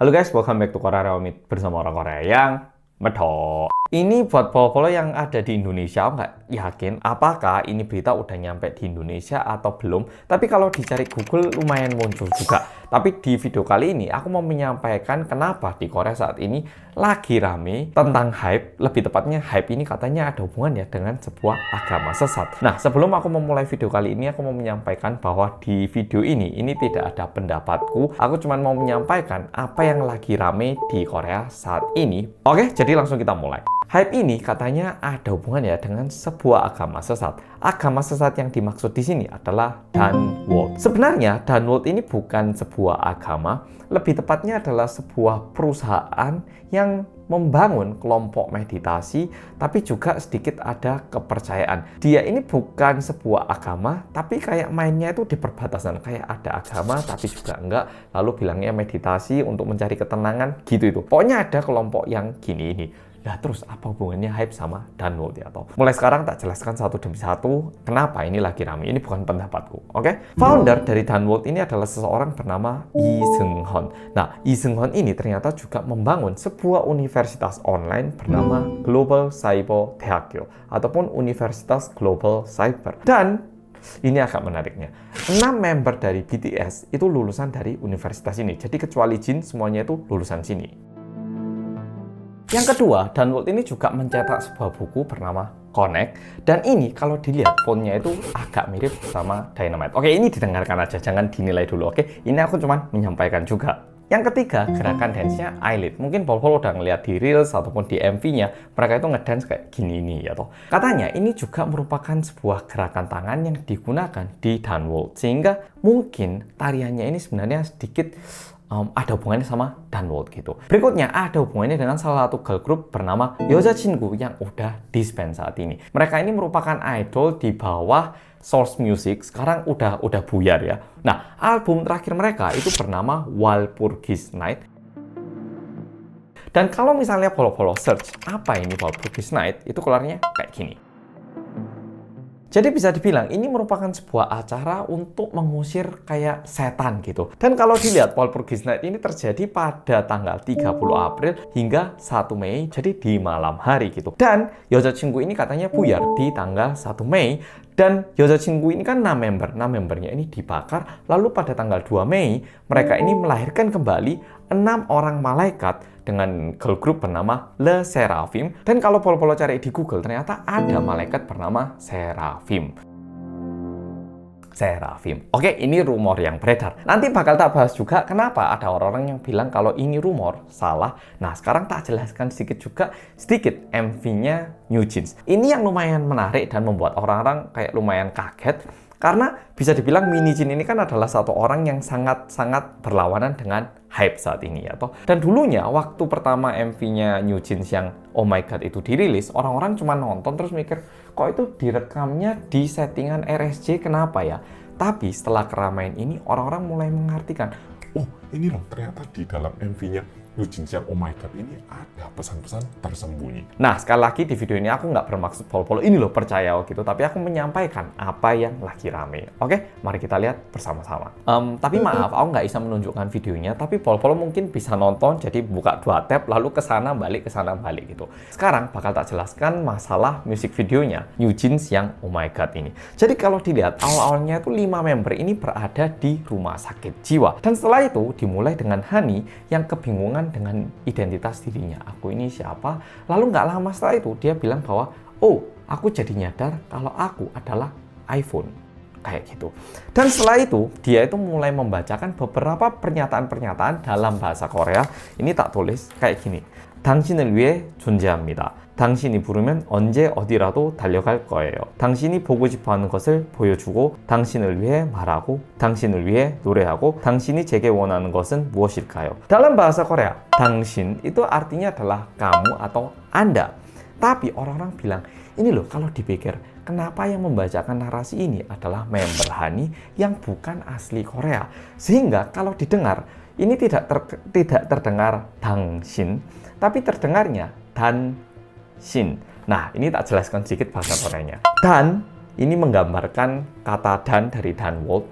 Halo guys, welcome back to Korea Reomit bersama orang Korea yang medok. Ini buat polo-polo yang ada di Indonesia, nggak yakin apakah ini berita udah nyampe di Indonesia atau belum. Tapi kalau dicari Google lumayan muncul juga. Tapi di video kali ini aku mau menyampaikan kenapa di Korea saat ini lagi rame tentang hype. Lebih tepatnya hype ini katanya ada hubungannya dengan sebuah agama sesat. Nah, sebelum aku memulai video kali ini, aku mau menyampaikan bahwa di video ini tidak ada pendapatku. Aku cuma mau menyampaikan apa yang lagi rame di Korea saat ini. Oke, jadi langsung kita mulai. Hype ini katanya ada hubungannya dengan sebuah agama sesat. Agama sesat yang dimaksud di sini adalah Danwoo. Sebenarnya Danwoo ini bukan sebuah agama, lebih tepatnya adalah sebuah perusahaan yang membangun kelompok meditasi, tapi juga sedikit ada kepercayaan. Dia ini bukan sebuah agama, tapi kayak mainnya itu di perbatasan. Kayak ada agama, tapi juga enggak. Lalu bilangnya meditasi untuk mencari ketenangan, gitu itu. Pokoknya ada kelompok yang gini ini. Nah terus apa hubungannya hype sama Danwoo ya toh? Mulai sekarang tak jelaskan satu demi satu kenapa ini lagi rame. Ini bukan pendapatku, oke? Founder dari Danwoo ini adalah seseorang bernama Lee Seung-hun. Nah, Lee Seung-hun ini ternyata juga membangun sebuah universitas online bernama Global Cyber Daehakkyo ataupun Universitas Global Cyber. Dan ini agak menariknya. 6 member dari BTS itu lulusan dari universitas ini. Jadi kecuali Jin semuanya itu lulusan sini. Yang kedua, Danwoo ini juga mencetak sebuah buku bernama Connect. Dan ini kalau dilihat fontnya itu agak mirip sama Dynamite. Oke, ini didengarkan aja, jangan dinilai dulu. Oke, ini aku cuma menyampaikan juga. Yang ketiga, gerakan dance-nya Eyelid. Mungkin Pol-Pol udah ngeliat di Reels ataupun di MV-nya, mereka itu ngedance kayak gini nih ya toh. Katanya ini juga merupakan sebuah gerakan tangan yang digunakan di Danwoo. Sehingga mungkin tariannya ini sebenarnya sedikit ada hubungannya sama Danwoo gitu. Berikutnya ada hubungannya dengan salah satu girl group bernama 여자친구 yang udah disband saat ini. Mereka ini merupakan idol di bawah Source Music, sekarang udah buyar ya. Nah, album terakhir mereka itu bernama Walpurgis Night. Dan kalau misalnya follow search apa ini Walpurgis Night, itu keluarnya kayak gini. Jadi bisa dibilang ini merupakan sebuah acara untuk mengusir kayak setan gitu. Dan kalau dilihat Walpurgis Night ini terjadi pada tanggal 30 April hingga 1 Mei, jadi di malam hari gitu. Dan 여자친구 ini katanya buyar di tanggal 1 Mei. Dan 여자친구 ini kan 6 member. 6 membernya ini dibakar. Lalu pada tanggal 2 Mei, mereka ini melahirkan kembali 6 orang malaikat dengan girl group bernama Le Seraphim. Dan kalau Pol-Pol cari di Google, ternyata ada malaikat bernama Seraphim. Oke, ini rumor yang beredar. Nanti bakal tak bahas juga kenapa ada orang-orang yang bilang kalau ini rumor salah. Nah, sekarang tak jelaskan sedikit MV-nya New Jeans. Ini yang lumayan menarik dan membuat orang-orang kayak lumayan kaget. Karena bisa dibilang Mini Jin ini kan adalah satu orang yang sangat-sangat berlawanan dengan hype saat ini ya toh. Dan dulunya waktu pertama MV-nya New Jeans yang Oh My God itu dirilis, orang-orang cuma nonton terus mikir, kok itu direkamnya di settingan RSJ kenapa ya? Tapi setelah keramaian ini orang-orang mulai mengartikan, oh ini loh ternyata di dalam MV-nya New Jeans yang Oh My God ini ada pesan-pesan tersembunyi. Nah, sekali lagi di video ini aku nggak bermaksud polo-polo ini loh percaya gitu, tapi aku menyampaikan apa yang lagi rame. Oke, mari kita lihat bersama-sama. Tapi maaf, aku nggak bisa menunjukkan videonya, tapi polo-polo mungkin bisa nonton, jadi buka 2 tab, lalu ke sana balik gitu. Sekarang bakal tak jelaskan masalah musik videonya New Jeans yang Oh My God ini. Jadi kalau dilihat awal-awalnya itu 5 member ini berada di rumah sakit jiwa. Dan setelah itu dimulai dengan Hani yang kebingungan dengan identitas dirinya. Aku ini siapa? Lalu nggak lama setelah itu dia bilang bahwa, oh, aku jadi nyadar kalau aku adalah iPhone. Kayak gitu. Dan setelah itu, dia itu mulai membacakan beberapa pernyataan-pernyataan dalam bahasa Korea. Ini tak tulis kayak gini. 당신을 위해 존재합니다. 당신이 부르면 언제 어디라도 달려갈 거예요. 당신이 보고 싶어하는 것을 보여주고 당신을 위해 말하고 당신을 위해 노래하고 당신이 제게 원하는 것은 무엇일까요? Dalam bahasa Korea, 당신 itu artinya adalah kamu atau Anda. Tapi orang-orang bilang, ini loh kalau dipikir, kenapa yang membacakan narasi ini adalah member Hani yang bukan asli Korea? Sehingga kalau didengar, ini tidak terdengar 당신, tapi terdengarnya Dan-shin. Nah, ini tak jelaskan sedikit bahasa Koreanya. Dan, ini menggambarkan kata dan dari Danwoo.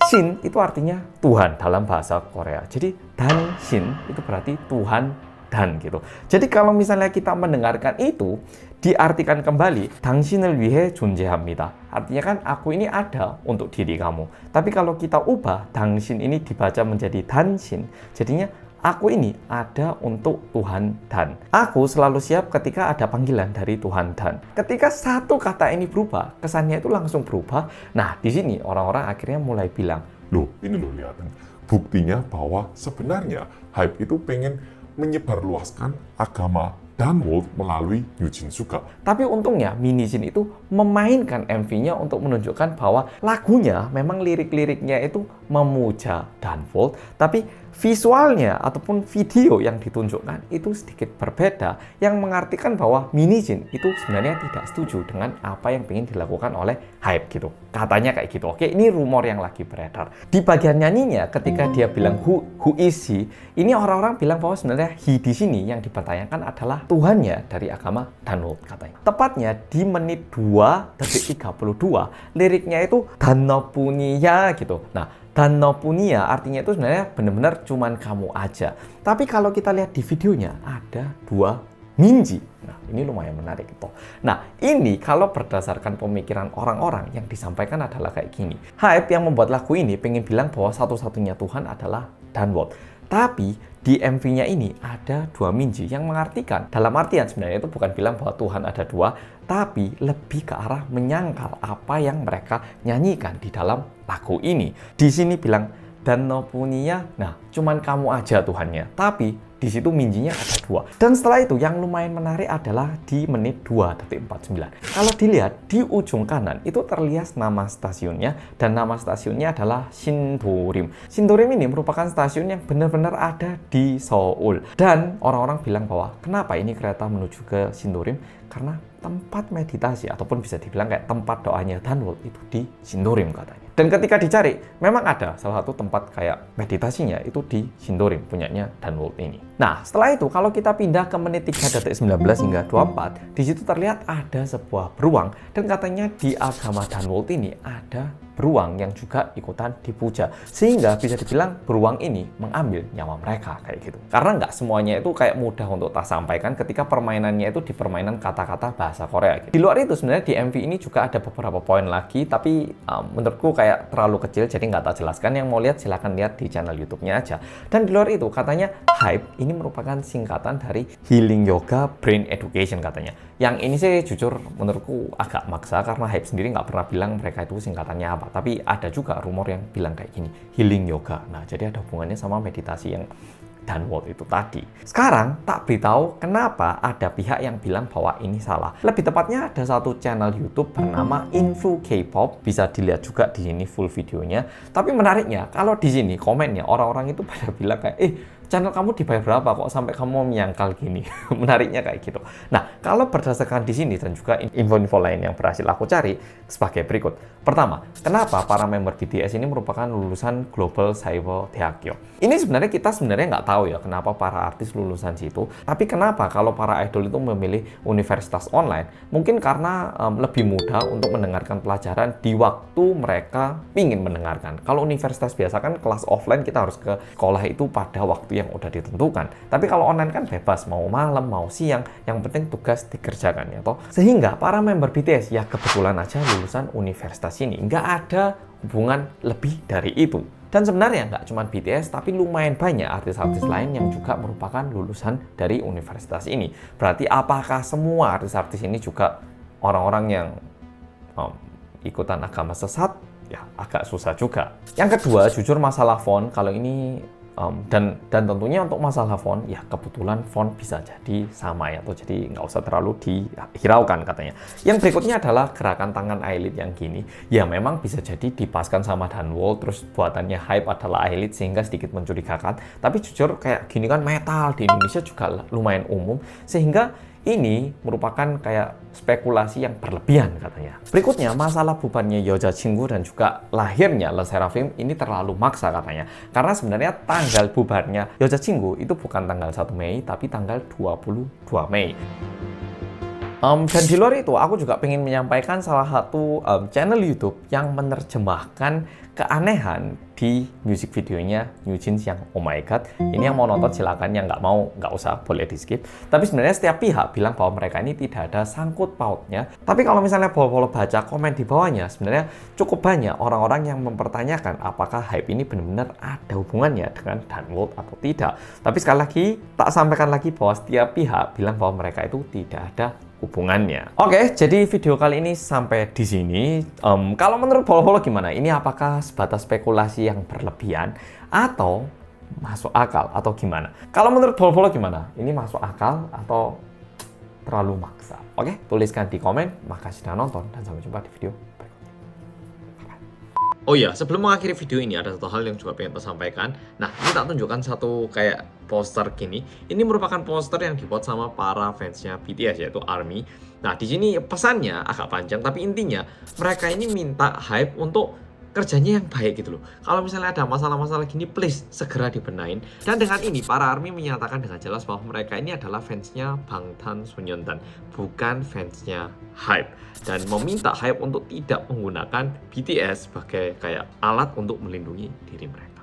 Shin itu artinya Tuhan dalam bahasa Korea. Jadi dan Shin itu berarti Tuhan dan gitu. Jadi kalau misalnya kita mendengarkan itu diartikan kembali 당신을 위해 존재합니다. Artinya kan aku ini ada untuk diri kamu. Tapi kalau kita ubah 당신 ini dibaca menjadi 단신. Jadinya aku ini ada untuk Tuhan dan. Aku selalu siap ketika ada panggilan dari Tuhan dan. Ketika satu kata ini berubah, kesannya itu langsung berubah. Nah, di sini orang-orang akhirnya mulai bilang, Loh, ini loh lihatan. Buktinya bahwa sebenarnya Hype itu pengen menyebarluaskan agama Danwold melalui Eugene Suga. tapi untungnya Mini Jin itu memainkan MV-nya untuk menunjukkan bahwa lagunya memang lirik-liriknya itu memuja Danwold, tapi visualnya ataupun video yang ditunjukkan itu sedikit berbeda, yang mengartikan bahwa Mini Jin itu sebenarnya tidak setuju dengan apa yang ingin dilakukan oleh Hype gitu. Katanya kayak gitu. Oke, ini rumor yang lagi beredar. Di bagian nyanyinya ketika dia bilang who is he, ini orang-orang bilang bahwa sebenarnya he di sini yang dipertanyakan adalah Tuhannya dari agama Danwold katanya. Tepatnya di menit 2:32 liriknya itu Dannopunia gitu. Nah, Dannopunia artinya itu sebenarnya benar-benar cuman kamu aja. Tapi kalau kita lihat di videonya ada dua Minji. Nah, ini lumayan menarik gitu. Nah, ini kalau berdasarkan pemikiran orang-orang yang disampaikan adalah kayak gini. Hype yang membuat lagu ini pengen bilang bahwa satu-satunya Tuhan adalah Danwold. Tapi di MV-nya ini ada dua Minji yang mengartikan, dalam artian sebenarnya itu bukan bilang bahwa Tuhan ada dua, tapi lebih ke arah menyangkal apa yang mereka nyanyikan di dalam lagu ini. Di sini bilang Dannopunia, nah cuman kamu aja Tuhannya, tapi di situ Minjinya ada dua. Dan setelah itu yang lumayan menarik adalah di menit 2:49. Kalau dilihat di ujung kanan itu terlihat nama stasiunnya, dan nama stasiunnya adalah Sindorim. Sindorim ini merupakan stasiun yang benar-benar ada di Seoul. Dan orang-orang bilang bahwa kenapa ini kereta menuju ke Sindorim? Karena tempat meditasi ataupun bisa dibilang kayak tempat doanya Danwold itu di Sindorim katanya. Dan ketika dicari, memang ada salah satu tempat kayak meditasinya itu di Sindorim punyanya Danwold ini. Nah, setelah itu kalau kita pindah ke menit 3:19 hingga 24, di situ terlihat ada sebuah beruang, dan katanya di agama Danwold ini ada beruang yang juga ikutan dipuja, sehingga bisa dibilang beruang ini mengambil nyawa mereka kayak gitu. Karena nggak semuanya itu kayak mudah untuk tak sampaikan ketika permainannya itu di permainan kata-kata bahasa Korea gitu. Di luar itu sebenarnya di MV ini juga ada beberapa poin lagi, tapi menurutku kayak terlalu kecil jadi nggak tak jelaskan. Yang mau lihat silahkan lihat di channel YouTube-nya aja. Dan di luar itu katanya Hype ini merupakan singkatan dari Healing Yoga Brain Education katanya. Yang ini sih jujur menurutku agak maksa karena Hype sendiri nggak pernah bilang mereka itu singkatannya apa. Tapi ada juga rumor yang bilang kayak gini, Healing Yoga. Nah, jadi ada hubungannya sama meditasi yang Danwold itu tadi. Sekarang tak beritahu kenapa ada pihak yang bilang bahwa ini salah. Lebih tepatnya ada satu channel YouTube bernama Info K-pop, bisa dilihat juga di sini full videonya. Tapi menariknya kalau di sini komennya orang-orang itu pada bilang kayak channel kamu dibayar berapa kok sampai kamu menyangkal gini? Menariknya kayak gitu. Nah, kalau berdasarkan di sini dan juga info-info lain yang berhasil aku cari sebagai berikut. Pertama, kenapa para member BTS ini merupakan lulusan Global Cyber Daegyo? Ini sebenarnya kita nggak tahu ya kenapa para artis lulusan situ. Tapi kenapa kalau para idol itu memilih universitas online? Mungkin karena lebih mudah untuk mendengarkan pelajaran di waktu mereka ingin mendengarkan. Kalau universitas biasa kan kelas offline kita harus ke sekolah itu pada waktu yang udah ditentukan. Tapi kalau online kan bebas, mau malam, mau siang, yang penting tugas dikerjakan ya toh. Sehingga para member BTS ya kebetulan aja lulusan universitas ini. Nggak ada hubungan lebih dari itu. Dan sebenarnya nggak cuma BTS, tapi lumayan banyak artis-artis lain yang juga merupakan lulusan dari universitas ini. Berarti apakah semua artis-artis ini juga orang-orang yang ikutan agama sesat? Ya agak susah juga. Yang kedua, jujur masalah font, kalau ini dan tentunya untuk masalah font, ya kebetulan font bisa jadi sama ya, atau jadi nggak usah terlalu dihiraukan katanya. Yang berikutnya adalah gerakan tangan Ailit yang gini, ya memang bisa jadi dipaskan sama Danwold, terus buatannya Hype adalah Ailit sehingga sedikit mencurigakan. Tapi jujur kayak gini kan metal di Indonesia juga lumayan umum, sehingga ini merupakan kayak spekulasi yang berlebihan katanya. Berikutnya, masalah bubarnya 여자친구 dan juga lahirnya Le Sserafim ini terlalu maksa katanya. Karena sebenarnya tanggal bubarnya 여자친구 itu bukan tanggal 1 Mei, tapi tanggal 22 Mei. Dan di luar itu, aku juga pengen menyampaikan salah satu channel YouTube yang menerjemahkan keanehan di music videonya New Jeans yang oh my god. Ini yang mau nonton silakan, yang nggak mau nggak usah, boleh di skip. Tapi sebenarnya setiap pihak bilang bahwa mereka ini tidak ada sangkut pautnya. Tapi kalau misalnya Bolo baca komen di bawahnya, sebenarnya cukup banyak orang-orang yang mempertanyakan apakah hype ini benar-benar ada hubungannya dengan Dunworld atau tidak. Tapi sekali lagi, tak sampaikan lagi bahwa setiap pihak bilang bahwa mereka itu tidak ada hubungannya. Oke, jadi video kali ini sampai di sini. Kalau menurut Bolo gimana? Ini apakah sebatas spekulasi yang berlebihan atau masuk akal atau gimana? Kalau menurut Bolo gimana? Ini masuk akal atau terlalu maksa? Oke, tuliskan di komen. Makasih sudah nonton dan sampai jumpa di video berikutnya. Oh iya, sebelum mengakhiri video ini ada satu hal yang juga pengen saya sampaikan. Nah, ini tak tunjukkan satu kayak poster gini. Ini merupakan poster yang dibuat sama para fansnya BTS yaitu ARMY. Nah, di sini pesannya agak panjang, tapi intinya mereka ini minta hype untuk kerjanya yang baik gitu loh. Kalau misalnya ada masalah-masalah gini, please segera dibenahin. Dan dengan ini para ARMY menyatakan dengan jelas bahwa mereka ini adalah fansnya Bangtan Sonyeondan, bukan fansnya hype, dan meminta hype untuk tidak menggunakan BTS sebagai kayak alat untuk melindungi diri mereka.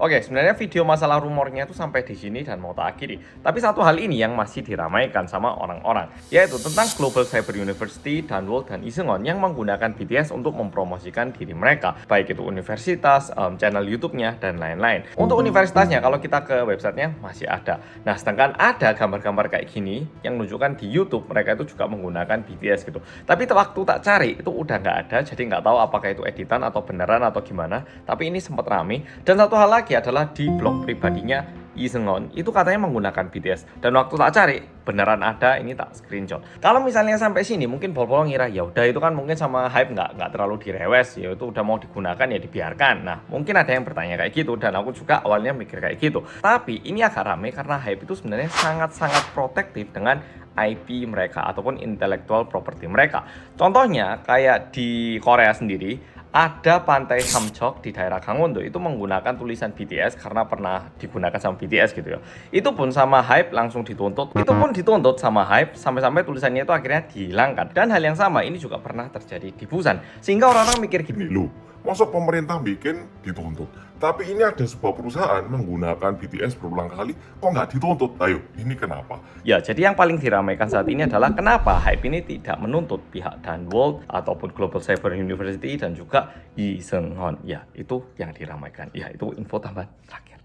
Oke, sebenarnya video masalah rumornya itu sampai di sini dan mau tak akhiri. Tapi satu hal ini yang masih diramaikan sama orang-orang, yaitu tentang Global Cyber University, Dunworld, dan Iseon yang menggunakan BTS untuk mempromosikan diri mereka, baik itu universitas, channel YouTube-nya, dan lain-lain. Untuk universitasnya, kalau kita ke websitenya masih ada. Nah, sedangkan ada gambar-gambar kayak gini yang menunjukkan di YouTube mereka itu juga menggunakan BTS gitu. Tapi waktu tak cari itu udah nggak ada, jadi nggak tahu apakah itu editan atau beneran atau gimana. Tapi ini sempat rame. Dan satu hal lagi adalah di blog pribadinya Iseon itu katanya menggunakan BTS, dan waktu tak cari beneran ada, ini tak screenshot. Kalau misalnya sampai sini mungkin Bolo ngira ya udah itu kan mungkin sama hype nggak terlalu direwes, ya itu udah mau digunakan ya dibiarkan. Nah, mungkin ada yang bertanya kayak gitu, dan aku juga awalnya mikir kayak gitu. Tapi ini agak rame karena hype itu sebenarnya sangat-sangat protektif dengan IP mereka ataupun intellectual property mereka. Contohnya kayak di Korea sendiri ada pantai Samcheok di daerah Gangwon itu menggunakan tulisan BTS karena pernah digunakan sama BTS gitu ya. Itu pun sama hype langsung dituntut. Itu pun dituntut sama hype sampai-sampai tulisannya itu akhirnya dihilangkan. Dan hal yang sama ini juga pernah terjadi di Busan. Sehingga orang-orang mikir gini, Loh, masa pemerintah bikin dituntut? Tapi ini ada sebuah perusahaan menggunakan BTS berulang kali, kok nggak dituntut? Ayo, ini kenapa? ya, jadi yang paling diramaikan saat ini adalah kenapa hype ini tidak menuntut pihak Dunworld ataupun Global Cyber University dan juga Iseon. Ya, itu yang diramaikan. Ya, itu info tambahan terakhir.